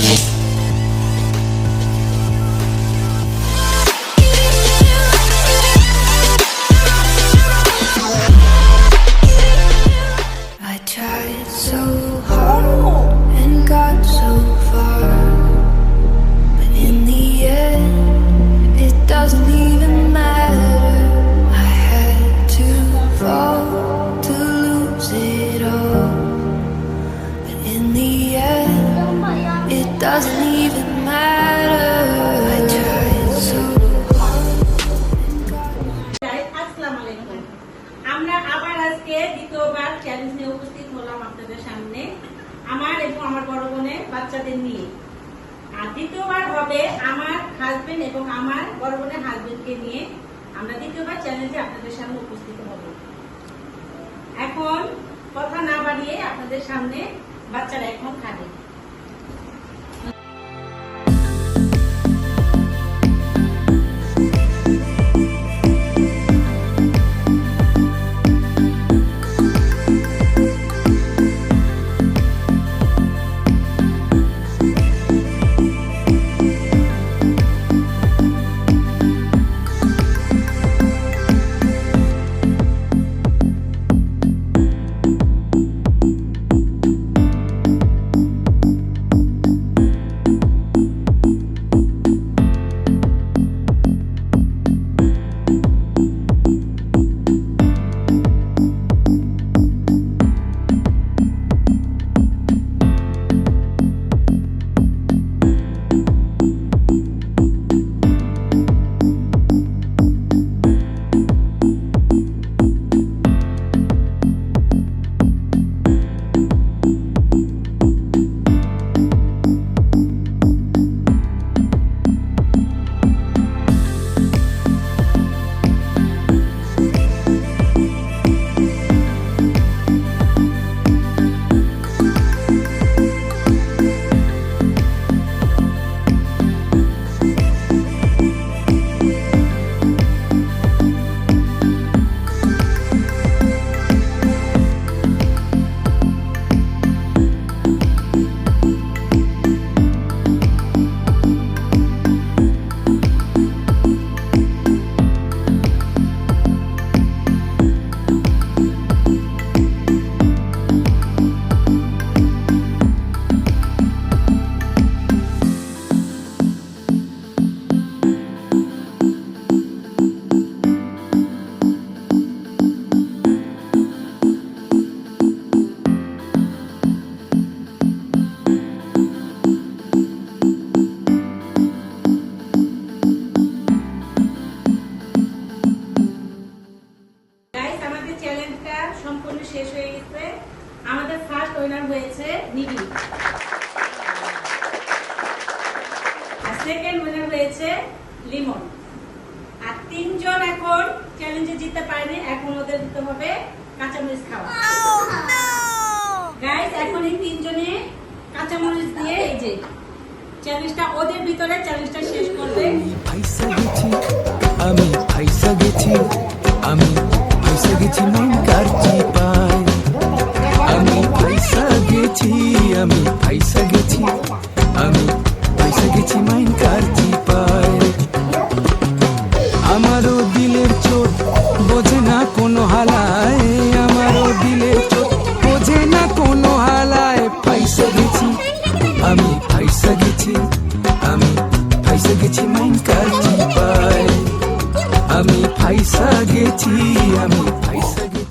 I tried so hard and got so far, but in the end, it doesn't even matter. I had to fall to lose it all, but in the end, it doesn't even matter. I tried so hard and got আসসালামু আলাইকুম। আমরা আবার আজকে দ্বিতীয়বার challenge নিয়ে উপস্থিত হলাম আপনাদের সামনে, আমার এবং আমার বড় বোনের বাচ্চাদের নিয়ে। আর দ্বিতীয়বার হবে আমার হাজবেন্ড এবং আমার বড় বোনের হাজবেন্ডকে নিয়ে। আমরা দ্বিতীয়বার চ্যালেঞ্জে আপনাদের সামনে উপস্থিত হব। এখন কথা না বাড়িয়ে আপনাদের সামনে বাচ্চারা এখন খাবে। সম্পূর্ণ শেষ হয়ে গেছে। আমাদের ফার্স্ট উইনার হয়েছে নিবি, আর সেকেন্ড উইনার হয়েছে লিমন। আর তিনজন এখন চ্যালেঞ্জে জিততে পারেনি, এখন ওদের দিতে হবে কাঁচামরিচ খাওয়া। গাইস এখন এই তিনজনে কাঁচামরিচ দিয়ে এই যে চ্যালেঞ্জটা ওদের ভিতরে চ্যালেঞ্জটা শেষ করবে। আমি ফাইসা গেছি, আমি ফাইসা গেছি মাইন কারচি পাই। আমি ফাইসা গেছি, আমি ফাইসা গেছি, আমি ফাইসা গেছি মাইন কারচি পাই। আমারও দিলের চোট বোঝে না কোনো হালায়, আমারও দিলের চোট বোঝে না কোনো হালায়। ফাইসা গেছি, আমি ফাইসা গেছি, আমি ফাইসা গেছি মাইন কারচি পাই। আমি ফাইসা গেছি, আমি ফাইসা গেছি।